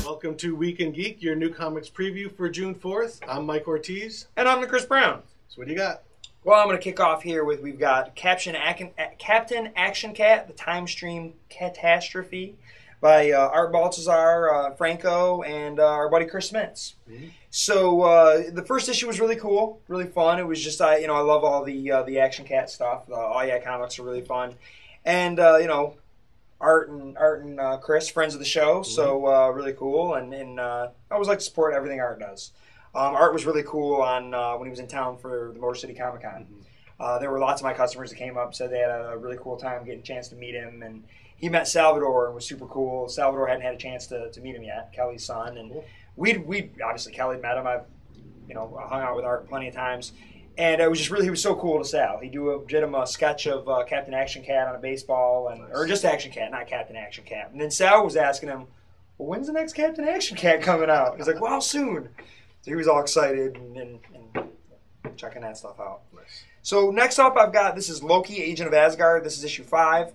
Welcome to Week in Geek, your new comics preview for June 4th. I'm Mike Ortiz. And I'm the Chris Brown. So what do you got? Well, I'm going to kick off here with, we've got Captain Action Cat, The Time Stream Catastrophe by Art Baltazar, Franco, and our buddy Chris Smits. Mm-hmm. So the first issue was really cool, really fun. It was just, I love all the Action Cat stuff. All Yeah comics are really fun. And, Art and Chris, friends of the show, so really cool. And I always like to support everything Art does. Art was really cool on when he was in town for the Motor City Comic Con. Mm-hmm. There were lots of my customers that came up, said they had a really cool time getting a chance to meet him. And he met Salvador and was super cool. Salvador hadn't had a chance to meet him yet, Kelly's son. And we'd obviously, Kelly met him. I've hung out with Art plenty of times. And it was just really, he was so cool to Sal. He did him a sketch of Captain Action Cat on a baseball, or just Action Cat, not Captain Action Cat. And then Sal was asking him, well, when's the next Captain Action Cat coming out? He's like, well, soon. So he was all excited and checking that stuff out. Nice. So next up I've got, this is Loki, Agent of Asgard. This is issue 5.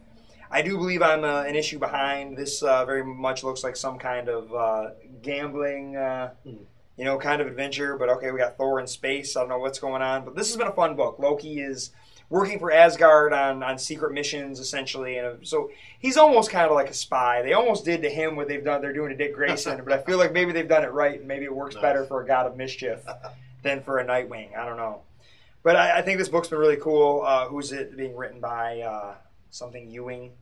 I do believe I'm an issue behind. This very much looks like some kind of gambling kind of adventure, but okay, we got Thor in space. I don't know what's going on, but this has been a fun book. Loki is working for Asgard on secret missions, essentially, and so he's almost kind of like a spy. They almost did to him what they're doing to Dick Grayson, but I feel like maybe they've done it right, and maybe it works better for a God of Mischief than for a Nightwing. I don't know. But I think this book's been really cool. Who's it being written by? Something Ewing.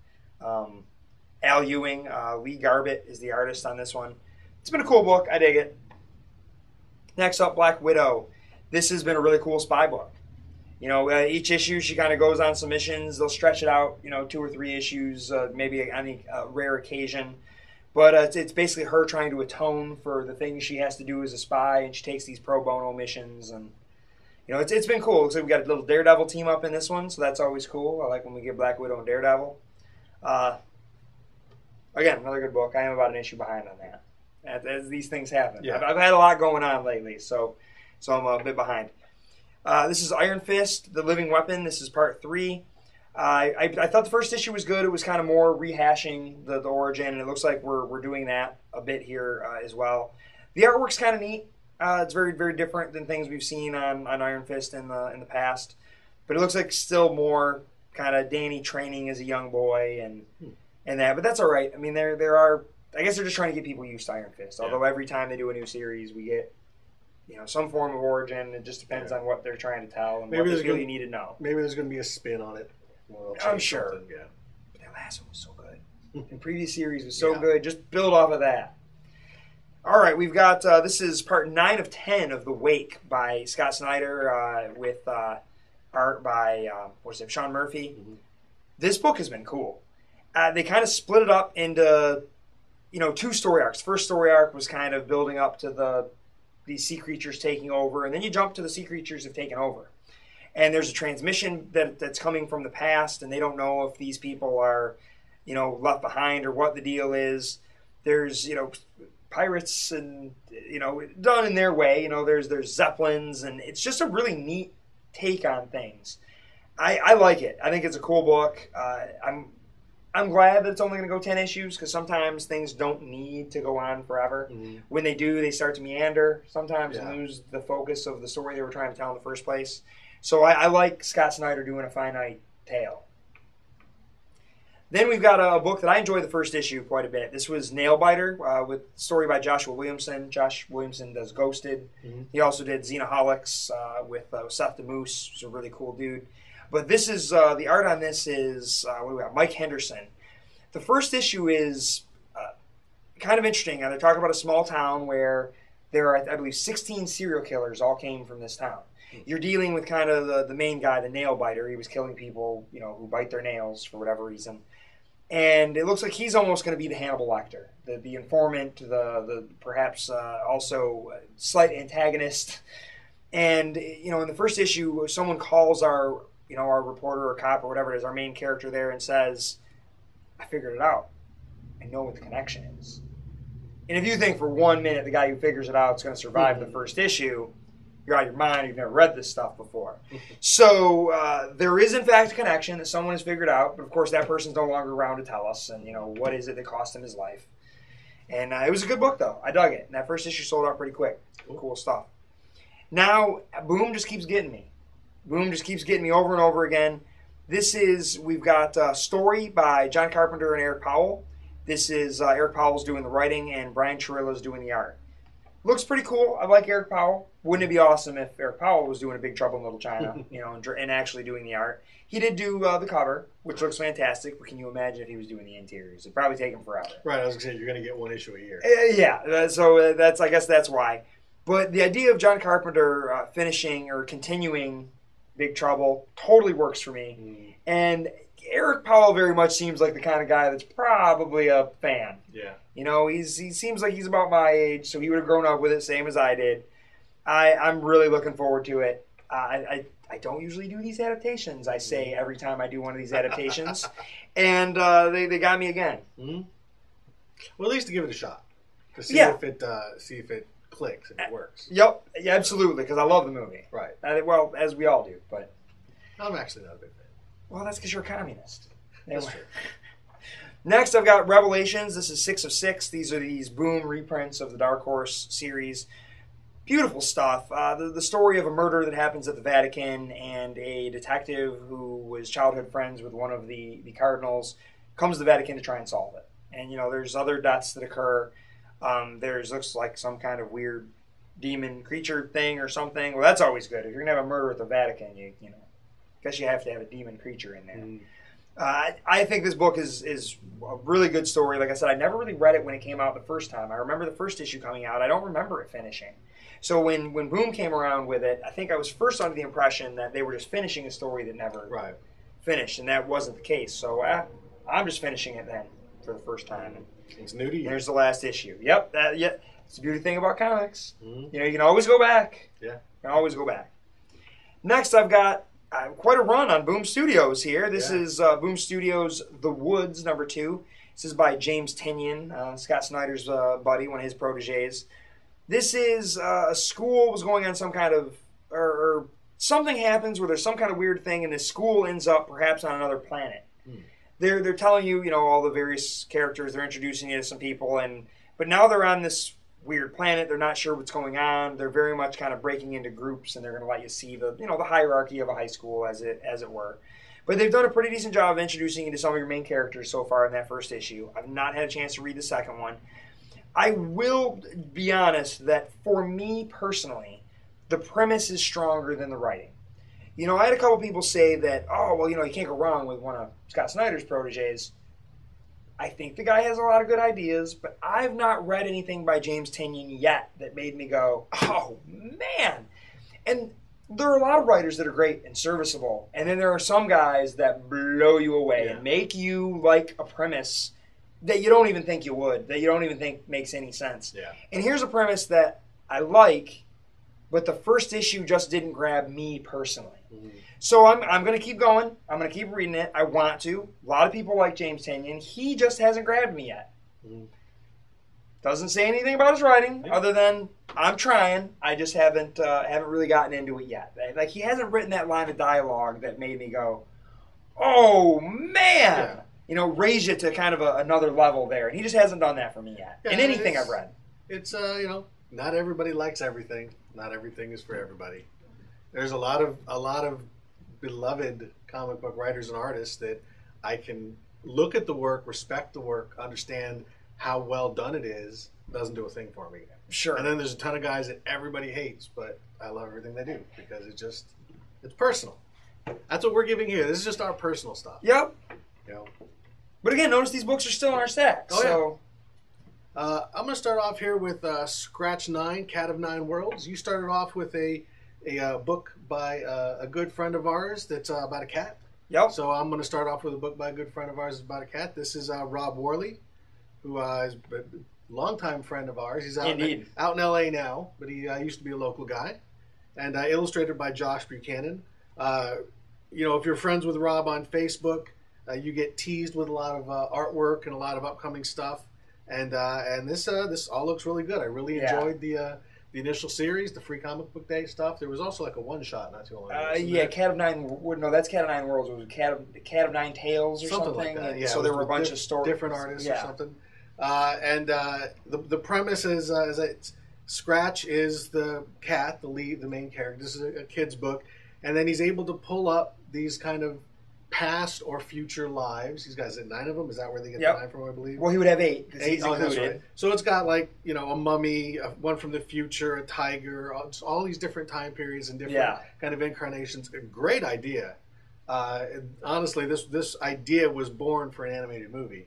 Al Ewing. Lee Garbett is the artist on this one. It's been a cool book. I dig it. Next up, Black Widow. This has been a really cool spy book. Each issue she kind of goes on some missions. They'll stretch it out, 2 or 3 issues, maybe on a rare occasion. But it's basically her trying to atone for the things she has to do as a spy, and she takes these pro bono missions. And it's been cool. Looks like we got a little Daredevil team up in this one, so that's always cool. I like when we get Black Widow and Daredevil. Again, another good book. I am about an issue behind on that. As these things happen. Yeah. I've had a lot going on lately, so I'm a bit behind. This is Iron Fist, The Living Weapon. This is part 3. I thought the first issue was good. It was kind of more rehashing the origin, and it looks like we're doing that a bit here as well. The artwork's kind of neat. It's very, very different than things we've seen on Iron Fist in the past. But it looks like still more kind of Danny training as a young boy and that. But that's all right. I mean, there are... I guess they're just trying to get people used to Iron Fist. Although every time they do a new series, we get, some form of origin. It just depends on what they're trying to tell and maybe what they feel you need to know. Maybe there's going to be a spin on it. I'm sure. Yeah. But that last one was so good. The previous series was so good. Just build off of that. All right, we've got, this is part 9 of 10 of The Wake by Scott Snyder with art by, Sean Murphy. Mm-hmm. This book has been cool. They kind of split it up into... 2 story arcs. First story arc was kind of building up to these sea creatures taking over, and then you jump to the sea creatures have taken over. And there's a transmission that's coming from the past, and they don't know if these people are, left behind or what the deal is. There's, pirates and, done in their way. There's Zeppelins, and it's just a really neat take on things. I like it. I think it's a cool book. I'm glad that it's only going to go 10 issues because sometimes things don't need to go on forever. Mm-hmm. When they do, they start to meander sometimes and lose the focus of the story they were trying to tell in the first place. So I like Scott Snyder doing a finite tale. Then we've got a book that I enjoyed the first issue quite a bit. This was Nailbiter with story by Joshua Williamson. Josh Williamson does Ghosted. Mm-hmm. He also did Xenoholics with Seth the Moose, who's a really cool dude. But this is, the art on this is, Mike Henderson. The first issue is kind of interesting. They're talking about a small town where there are, I believe, 16 serial killers all came from this town. You're dealing with kind of the main guy, the nail biter. He was killing people, who bite their nails for whatever reason. And it looks like he's almost going to be the Hannibal Lecter, the informant, the perhaps also slight antagonist. And, in the first issue, someone calls our reporter or cop or whatever it is, our main character there, and says, I figured it out. I know what the connection is. And if you think for 1 minute the guy who figures it out is going to survive the first issue, you're out of your mind. You've never read this stuff before. So there is, in fact, a connection that someone has figured out. But, of course, that person's no longer around to tell us. And, what is it that cost him his life? And it was a good book, though. I dug it. And that first issue sold out pretty quick. Cool stuff. Now, Boom just keeps getting me. Boom just keeps getting me over and over again. We've got a story by John Carpenter and Eric Powell. This is Eric Powell's doing the writing and Brian Chirilla's doing the art. Looks pretty cool. I like Eric Powell. Wouldn't it be awesome if Eric Powell was doing a Big Trouble in Little China, and actually doing the art? He did do the cover, which looks fantastic. But can you imagine if he was doing the interiors? It'd probably take him forever. Right. I was going to say you're going to get one issue a year. So I guess that's why. But the idea of John Carpenter finishing or continuing Big Trouble totally works for me. And Eric Powell very much seems like the kind of guy that's probably a fan. Yeah. He seems like he's about my age, so he would have grown up with it, same as I did. I'm really looking forward to it. I don't usually do these adaptations, I say every time I do one of these adaptations. And they got me again. Mm-hmm. Well, at least to give it a shot. To see if it clicks and it works. Yep, yeah, absolutely, because I love the movie. Right. Well, as we all do, but... I'm actually not a big fan. Well, that's because you're a communist. That's true. Next, I've got Revelations. This is 6 of 6. These are these Boom reprints of the Dark Horse series. Beautiful stuff. The story of a murder that happens at the Vatican, and a detective who was childhood friends with one of the cardinals comes to the Vatican to try and solve it. And, there's other deaths that occur. Looks like some kind of weird demon creature thing or something. Well, that's always good. If you're going to have a murder at the Vatican, guess you have to have a demon creature in there. I think this book is a really good story. Like I said, I never really read it when it came out the first time. I remember the first issue coming out. I don't remember it finishing. So when Boom came around with it, I think I was first under the impression that they were just finishing a story that never finished, and that wasn't the case. So I'm just finishing it then for the first time. It's new to you. There's the last issue. Yep. It's the beauty thing about comics. You can always go back. Yeah. You can always go back. Next, I've got quite a run on Boom Studios here. This is Boom Studios' The Woods, #2. This is by James Tynion, Scott Snyder's buddy, one of his proteges. This is a school was going on some kind of, or something happens where there's some kind of weird thing, and this school ends up perhaps on another planet. They're telling you, all the various characters. They're introducing you to some people, but now they're on this weird planet. They're not sure what's going on. They're very much kind of breaking into groups, and they're going to let you see the hierarchy of a high school as it were. But they've done a pretty decent job of introducing you to some of your main characters so far in that first issue. I've not had a chance to read the second one. I will be honest that for me personally, the premise is stronger than the writing. I had a couple people say that, you can't go wrong with one of Scott Snyder's proteges. I think the guy has a lot of good ideas, but I've not read anything by James Tynion yet that made me go, oh, man. And there are a lot of writers that are great and serviceable, and then there are some guys that blow you away and make you like a premise that you don't even think you would, that you don't even think makes any sense. Yeah. And here's a premise that I like, but the first issue just didn't grab me personally. So I'm going to keep going. I'm going to keep reading it. I want to. A lot of people like James Tynion. He just hasn't grabbed me yet. Doesn't say anything about his writing other than I'm trying. I just haven't really gotten into it yet. Like, he hasn't written that line of dialogue that made me go, oh, man. Raise you to kind of another level there. And he just hasn't done that for me yet. In anything I've read. It's, not everybody likes everything. Not everything is for everybody. There's a lot of beloved comic book writers and artists that I can look at the work, respect the work, understand how well done it is. Doesn't do a thing for me. Sure. And then there's a ton of guys that everybody hates, but I love everything they do because it's personal. That's what we're giving here. This is just our personal stuff. Yep. But again, notice these books are still in our stack. I'm going to start off here with Scratch 9, Cat of Nine Worlds. You started off with a book by a good friend of ours that's about a cat. Yep. So I'm going to start off with a book by a good friend of ours that's about a cat. This is Rob Worley, who is a longtime friend of ours. He's out in L.A. now, but he used to be a local guy. And illustrated by Josh Buchanan. If you're friends with Rob on Facebook, you get teased with a lot of artwork and a lot of upcoming stuff. And this all looks really good. I really enjoyed the initial series, the Free Comic Book Day stuff. There was also like a one-shot not too long ago. Cat of Nine... No, that's Cat of Nine Worlds. It was Cat of Nine Tales or something. Like that. So there were a bunch of stories. Different artists or something. The premise is that Scratch is the cat, the lead, the main character. This is a kid's book, and then he's able to pull up these kind of past or future lives. He's got 9 of them. Is that where they get the 9 from? I believe. Well, he would have 8. 8. Oh, that's right. So it's got like a mummy, one from the future, a tiger, all these different time periods and different kind of incarnations. A great idea. Honestly, this idea was born for an animated movie.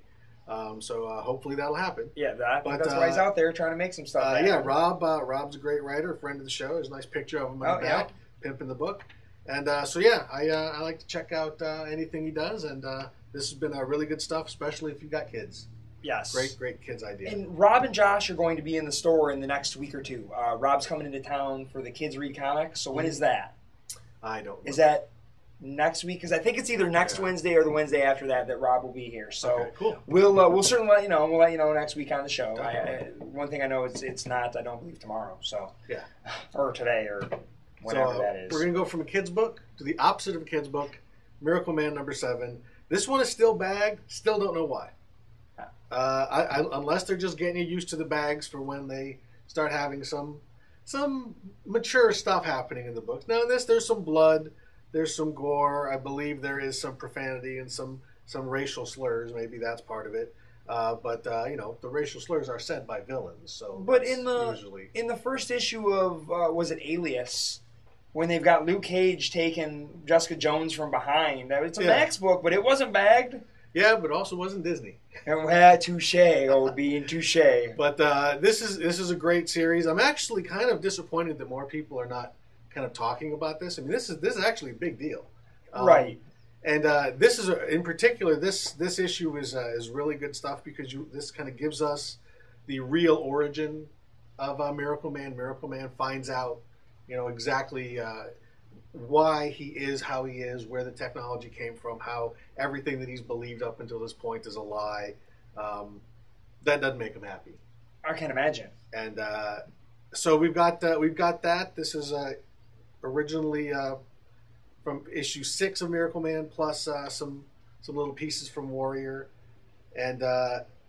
So hopefully that'll happen. Yeah, that's why he's out there trying to make some stuff. Rob's a great writer, a friend of the show. There's a nice picture of him on the back, pimping the book. And I like to check out anything he does. And this has been really good stuff, especially if you've got kids. Yes. Great kids idea. And Rob and Josh are going to be in the store in the next week or two. Rob's coming into town for the Kids Read Comics. So when is that? I don't know. Is that next week? Because I think it's either next Wednesday or the Wednesday after that Rob will be here. So okay, cool. We'll certainly let you know. We'll let you know next week on the show. One thing I know is it's not, I don't believe, tomorrow. So or today or whenever that is. We're going to go from a kid's book to the opposite of a kid's book, Miracle Man #7. This one is still bagged. Still don't know why. Unless they're just getting you used to the bags for when they start having some mature stuff happening in the books. Now in this, there's some blood, there's some gore. I believe there is some profanity and some racial slurs. Maybe that's part of it. But the racial slurs are said by villains. So, but in the first issue of was it Alias, when they've got Luke Cage taking Jessica Jones from behind, it's a Max book, but it wasn't bagged. Yeah, but also wasn't Disney. Touche, being touche. But this is a great series. I'm actually kind of disappointed that more people are not kind of talking about this. I mean, this is actually a big deal, right? And this is in particular this issue is really good stuff because this kind of gives us the real origin of Miracle Man. Miracle Man finds out, exactly why he is how he is, where the technology came from, how everything that he's believed up until this point is a lie. That doesn't make him happy. I can't imagine. And so we've got that. This is originally from issue 6 of Miracle Man, plus some little pieces from Warrior, and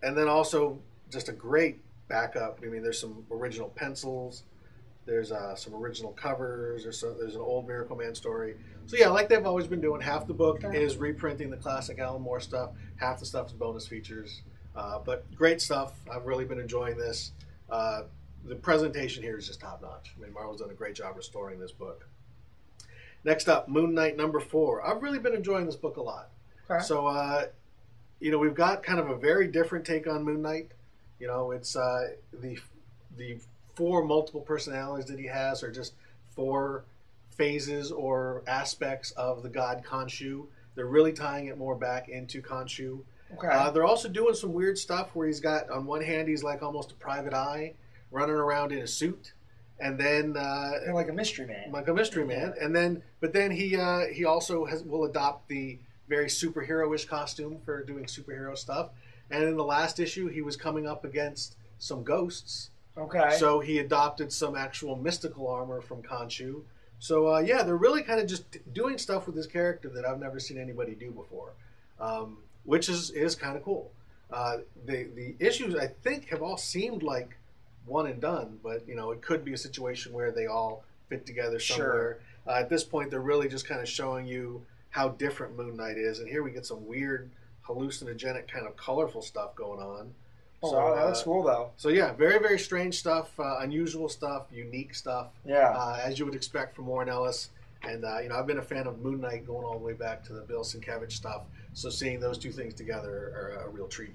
then also just a great backup. I mean, there's some original pencils. There's some original covers. There's an old Miracle Man story. So yeah, like they've always been doing, half the book is reprinting the classic Alan Moore stuff. Half the stuff is bonus features. But great stuff. I've really been enjoying this. The presentation here is just top notch. I mean, Marvel's done a great job restoring this book. Next up, Moon Knight #4. I've really been enjoying this book a lot. Okay. So, we've got kind of a very different take on Moon Knight. It's the 4 multiple personalities that he has are just 4 phases or aspects of the god Khonshu. They're really tying it more back into Khonshu. Okay. They're also doing some weird stuff where he's got, on one hand, he's like almost a private eye running around in a suit. And then like a mystery man. Like a mystery man. And then he also will adopt the very superhero-ish costume for doing superhero stuff. And in the last issue, he was coming up against some ghosts. Okay. So he adopted some actual mystical armor from Khonshu. So they're really kind of just doing stuff with this character that I've never seen anybody do before, which is kind of cool. The issues I think have all seemed like one and done, but it could be a situation where they all fit together somewhere. Sure. At this point, they're really just kind of showing you how different Moon Knight is, and here we get some weird hallucinogenic kind of colorful stuff going on. Oh, wow, that's cool, though. So, yeah, very, very strange stuff, unusual stuff, unique stuff, as you would expect from Warren Ellis. And, I've been a fan of Moon Knight going all the way back to the Bill Sienkiewicz stuff, so seeing those two things together are a real treat.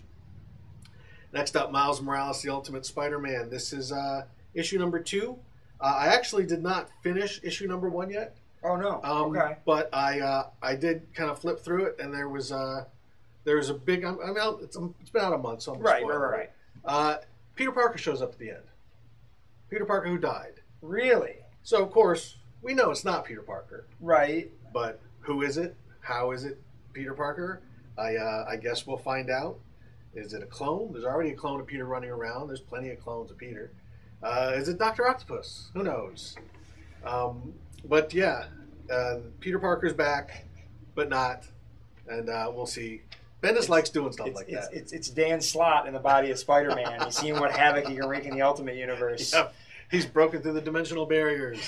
Next up, Miles Morales, The Ultimate Spider-Man. This is issue #2. I actually did not finish issue #1 yet. Oh, no. Okay. But I did kind of flip through it, and there was a big. It's been out a month, so I'm right. Peter Parker shows up at the end. Peter Parker, who died. Really? So of course we know it's not Peter Parker. Right. But who is it? How is it Peter Parker? I guess we'll find out. Is it a clone? There's already a clone of Peter running around. There's plenty of clones of Peter. Is it Dr. Octopus? Who knows? But yeah, Peter Parker's back, but not. And we'll see Bendis likes doing stuff like that. It's Dan Slott in the body of Spider-Man. He's seeing what havoc he can wreak in the Ultimate Universe. Yep. He's broken through the dimensional barriers.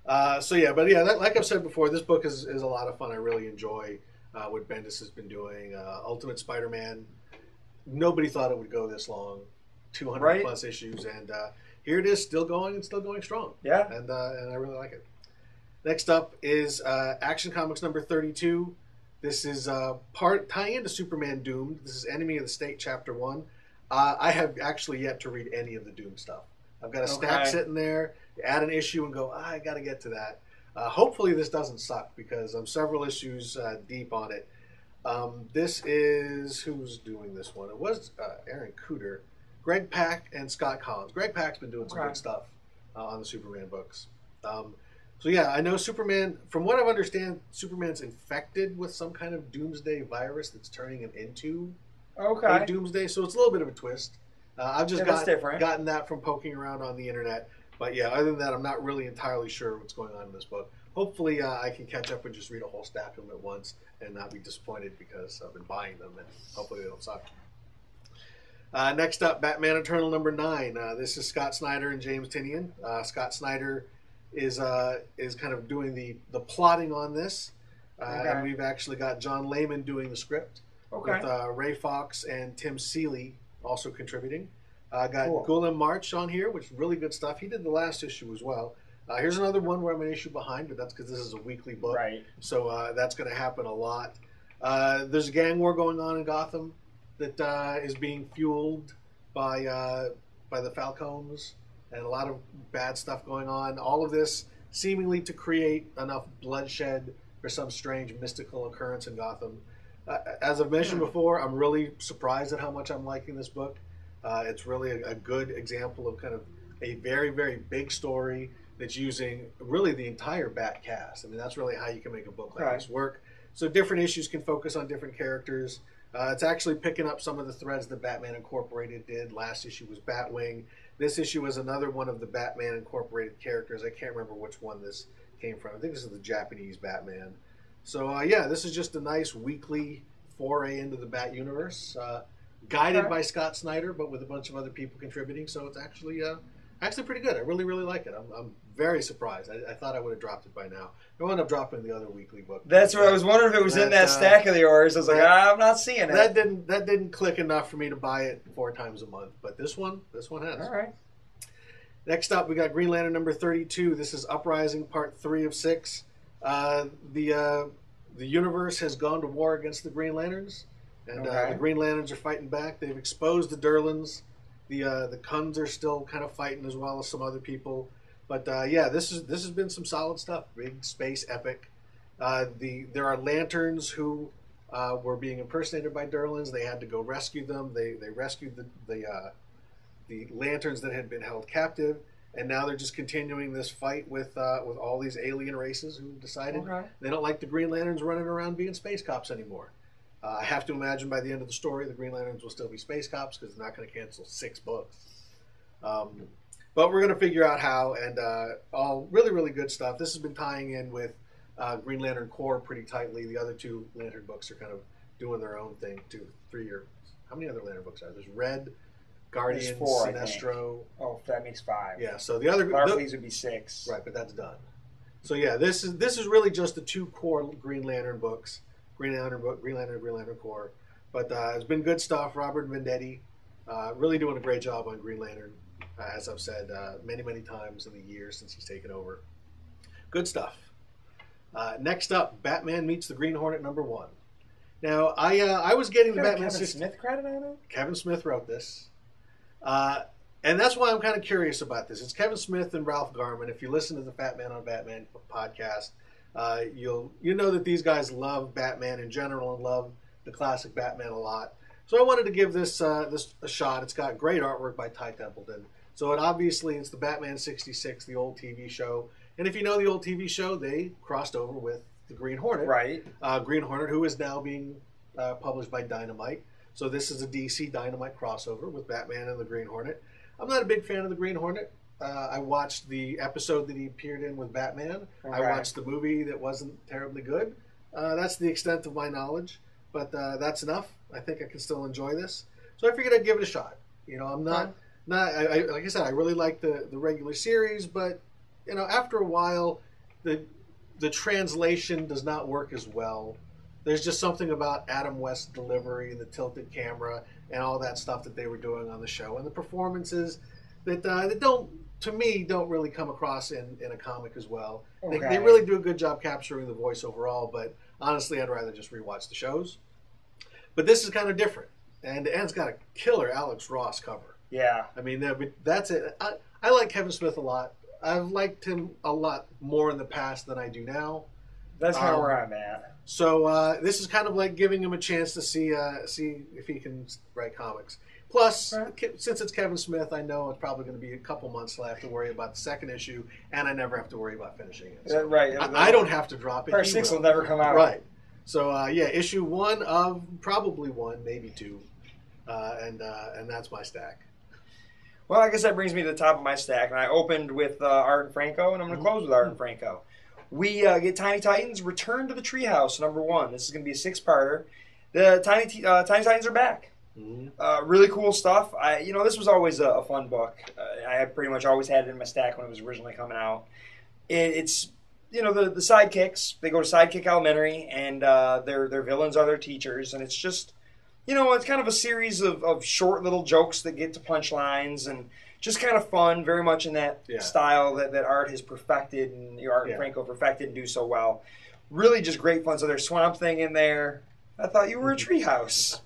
Like I've said before, this book is a lot of fun. I really enjoy what Bendis has been doing. Ultimate Spider-Man, nobody thought it would go this long, 200 plus issues, and here it is, still going and still going strong. Yeah, and I really like it. Next up is Action Comics number 32. This is tying into Superman Doomed. This is Enemy of the State Chapter 1. I have actually yet to read any of the Doom stuff. I've got a stack sitting there, add an issue and go, I got to get to that. Hopefully this doesn't suck because I'm several issues deep on it. This is, who's doing this one? It was Aaron Cooter, Greg Pak, and Scott Collins. Greg Pak's been doing some good stuff on the Superman books. I know Superman, from what I understand, Superman's infected with some kind of doomsday virus that's turning him into a doomsday, so it's a little bit of a twist. I've just gotten that from poking around on the internet. But yeah, other than that, I'm not really entirely sure what's going on in this book. Hopefully I can catch up and just read a whole stack of them at once and not be disappointed because I've been buying them and hopefully they don't suck. Next up, Batman Eternal number 9. This is Scott Snyder and James Tynion. Scott Snyder is kind of doing the plotting on this. And we've actually got John Layman doing the script with Ray Fox and Tim Seeley also contributing. Got Guillem March on here, which is really good stuff. He did the last issue as well. Here's another one where I'm an issue behind, but that's because this is a weekly book. Right. So that's going to happen a lot. There's a gang war going on in Gotham that is being fueled by the Falcons and a lot of bad stuff going on. All of this seemingly to create enough bloodshed for some strange mystical occurrence in Gotham. As I've mentioned before, I'm really surprised at how much I'm liking this book. It's really a good example of kind of a very, very big story that's using really the entire Bat cast. I mean, that's really how you can make a book like this work. So different issues can focus on different characters. It's actually picking up some of the threads that Batman Incorporated did. Last issue was Batwing. This issue is another one of the Batman Incorporated characters. I can't remember which one this came from. I think this is the Japanese Batman. So, this is just a nice weekly foray into the Bat universe. Guided by Scott Snyder, but with a bunch of other people contributing. So it's actually pretty good. I really, really like it. I'm very surprised. I thought I would have dropped it by now. I wound up dropping the other weekly book. That's what I was wondering if it was in that stack of yours. I was like, I'm not seeing it. That didn't click enough for me to buy it 4 times a month. But this one has. All right. Next up, we got Green Lantern number 32. This is Uprising Part 3 of 6. The universe has gone to war against the Green Lanterns. And the Green Lanterns are fighting back. They've exposed the Durlans. The Kuns are still kind of fighting as well as some other people. But this has been some solid stuff. Big space epic. There are Lanterns who were being impersonated by Durlans. They had to go rescue them. They rescued the Lanterns that had been held captive. And now they're just continuing this fight with all these alien races who decided they don't like the Green Lanterns running around being space cops anymore. I have to imagine by the end of the story, the Green Lanterns will still be space cops because they're not going to cancel 6 books. But we're going to figure out how, and all really, really good stuff. This has been tying in with Green Lantern Corps pretty tightly. The other 2 Lantern books are kind of doing their own thing, 2, 3 or... How many other Lantern books are there? There's Red, Guardians, 4, Sinestro. Oh, that makes 5. Yeah, so the other... Larfleeze would be 6. Right, but that's done. So yeah, this is really just the 2 core Green Lantern books. Green Lantern Corps. But it's been good stuff. Robert Venditti really doing a great job on Green Lantern, as I've said many, many times in the years since he's taken over. Good stuff. Next up, Batman Meets the Green Hornet number 1. Now, I was getting the Batman... Kevin Smith credit on it? Kevin Smith wrote this. And that's why I'm kind of curious about this. It's Kevin Smith and Ralph Garman. If you listen to the Fat Man on Batman podcast... you know that these guys love Batman in general and love the classic Batman a lot. So I wanted to give this a shot. It's got great artwork by Ty Templeton. So it's the Batman 66, the old TV show. And if you know the old TV show, they crossed over with the Green Hornet. Right. Green Hornet, who is now being published by Dynamite. So this is a DC Dynamite crossover with Batman and the Green Hornet. I'm not a big fan of the Green Hornet. I watched the episode that he appeared in with Batman. I watched the movie that wasn't terribly good. That's the extent of my knowledge. but that's enough. I think I can still enjoy this. So I figured I'd give it a shot. I'm not like I said, I really like the regular series, but after a while, the translation does not work as well. There's just something about Adam West's delivery and the tilted camera and all that stuff that they were doing on the show, and the performances that don't really come across in a comic as well. Okay. They really do a good job capturing the voice overall, but honestly, I'd rather just rewatch the shows. But this is kind of different, and it's got a killer Alex Ross cover. Yeah. I mean, that's it. I like Kevin Smith a lot. I've liked him a lot more in the past than I do now. That's kind of where I'm at. So this is kind of like giving him a chance to see if he can write comics. Plus, since it's Kevin Smith, I know it's probably going to be a couple months till I have to worry about the second issue, and I never have to worry about finishing it. So right. I don't have to drop it. Part 6 will never come out. Right. So, issue 1 of probably 1, maybe 2. And that's my stack. Well, I guess that brings me to the top of my stack. And I opened with Art and Franco, and I'm going to close with Art and Franco. We get Tiny Titans Return to the Treehouse, #1. This is going to be a 6-parter. The Tiny Titans are back. Really cool stuff. This was always a fun book. I had pretty much always had it in my stack when it was originally coming out. It's the sidekicks. They go to Sidekick Elementary, and their villains are their teachers, and it's just it's kind of a series of short little jokes that get to punchlines and just kind of fun, very much in that style that Art has perfected and Art and Franco perfected and do so well. Really just great fun. So there's Swamp Thing in there. I thought you were a treehouse.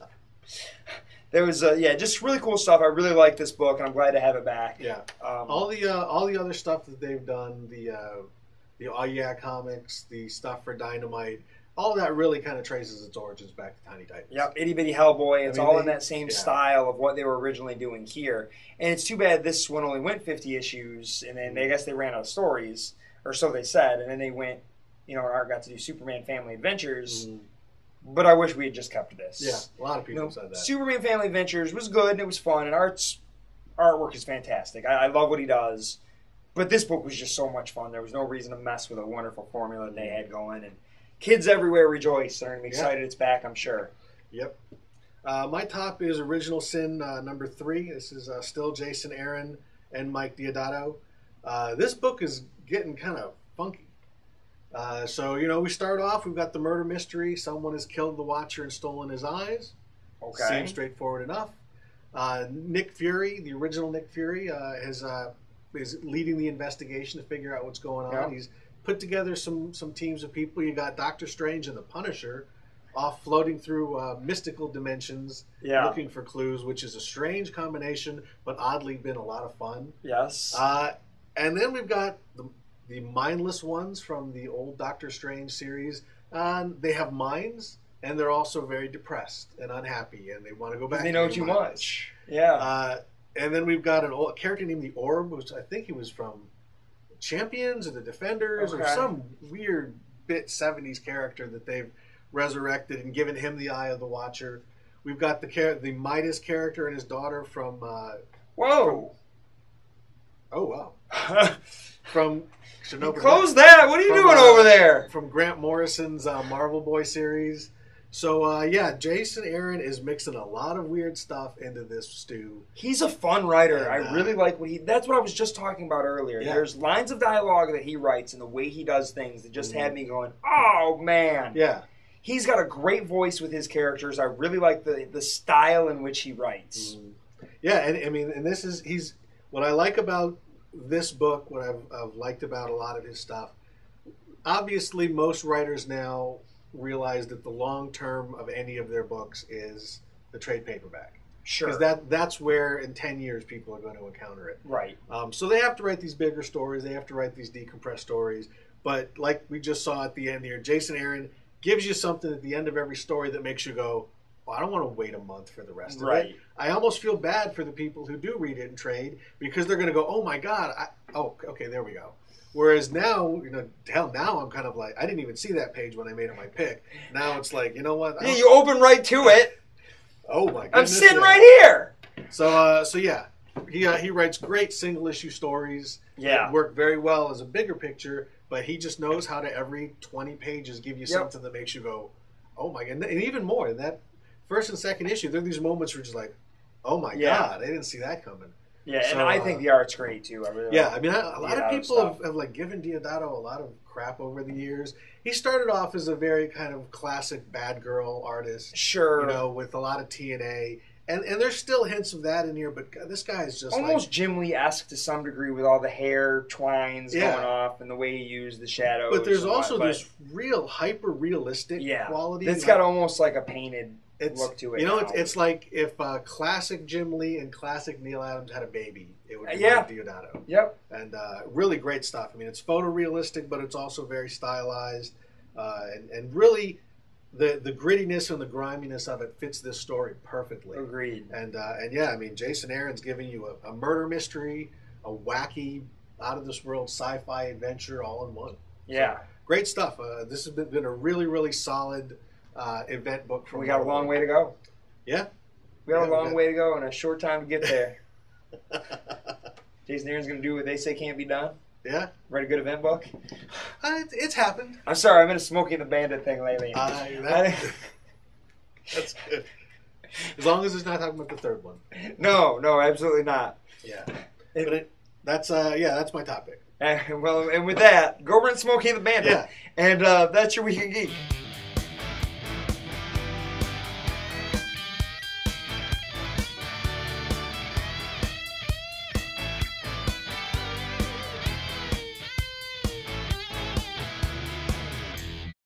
There was just really cool stuff. I really like this book, and I'm glad to have it back. Yeah, all the other stuff that they've done, the Oh Yeah comics, the stuff for Dynamite, all that really kind of traces its origins back to Tiny Titans. Yep, Itty Bitty Hellboy. It's all in that same style of what they were originally doing here. And it's too bad this one only went 50 issues, and then I guess they ran out of stories, or so they said. And then they went, and Art got to do Superman Family Adventures. But I wish we had just kept this. Yeah, a lot of people said that. Superman Family Adventures was good and it was fun, and Art's artwork is fantastic. I love what he does. But this book was just so much fun. There was no reason to mess with a wonderful formula that they had going. And kids everywhere rejoice. They're going to be excited it's back, I'm sure. Yep. My top is Original Sin #3. This is still Jason Aaron and Mike Deodato. This book is getting kind of funky. So, we start off, we've got the murder mystery. Someone has killed the Watcher and stolen his eyes. Okay. Seems straightforward enough. Nick Fury, the original Nick Fury, is leading the investigation to figure out what's going on. He's put together some teams of people. You got Doctor Strange and the Punisher off floating through mystical dimensions looking for clues, which is a strange combination, but oddly been a lot of fun. Yes. And then we've got the mindless ones from the old Doctor Strange series. They have minds, and they're also very depressed and unhappy, and they want to go back. They know too much. Yeah. And then we've got a character named the Orb, which I think he was from Champions or the Defenders or some weird bit 70s character that they've resurrected and given him the Eye of the Watcher. We've got the Midas character and his daughter from... Whoa! Oh, wow. From... Close that! What are you doing over there? From Grant Morrison's Marvel Boy series. So, Jason Aaron is mixing a lot of weird stuff into this stew. He's a fun writer. And, I really like that's what I was just talking about earlier. Yeah. There's lines of dialogue that he writes and the way he does things that just had me going, oh, man. Yeah. He's got a great voice with his characters. I really like the style in which he writes. Yeah, and this is, what I like about this book, what I've liked about a lot of his stuff, obviously most writers now realize that the long term of any of their books is the trade paperback. Sure. Because that's where in 10 years people are going to encounter it. Right. So they have to write these bigger stories. They have to write these decompressed stories. But like we just saw at the end here, Jason Aaron gives you something at the end of every story that makes you go, I don't want to wait a month for the rest of it. I almost feel bad for the people who do read it in trade because they're going to go, oh my God. Okay, there we go. Whereas now, now I'm kind of like, I didn't even see that page when I made it my pick. Now it's like, you know what? Yeah, you open right to it. Oh my goodness. I'm sitting right here. So yeah, he writes great single issue stories. Yeah. That work very well as a bigger picture, but he just knows how to every 20 pages give you something that makes you go, oh my god, and even more in that first and second issue, there are these moments where you're just like, oh my god, I didn't see that coming. Yeah, so, and I think the art's great too. I really I mean, a lot of people have like given Deodato a lot of crap over the years. He started off as a very kind of classic bad girl artist, with a lot of TNA. And there's still hints of that in here, but this guy is just almost Jim Lee-esque to some degree with all the hair twines going off and the way he used the shadows. But there's also this real hyper-realistic quality. It's got almost like a painted look to it. You know, it's like if classic Jim Lee and classic Neil Adams had a baby, it would be like Deodato. Yep. And really great stuff. I mean, it's photorealistic, but it's also very stylized. And really... The grittiness and the griminess of it fits this story perfectly. Agreed. And I mean, Jason Aaron's giving you a murder mystery, a wacky, out of this world sci-fi adventure all in one. Yeah, so, great stuff. This has been a really, really solid event book. We got a long way to go. Yeah, we got a long way to go and a short time to get there. Jason Aaron's going to do what they say can't be done. Yeah. Read a good event book? It's happened. I'm sorry, I'm in a Smokey the Bandit thing lately. That's good. As long as it's not talking about the third one. No, absolutely not. Yeah. But that's my topic. And with that, go run Smokey the Bandit. Yeah. And that's your Week in Geek.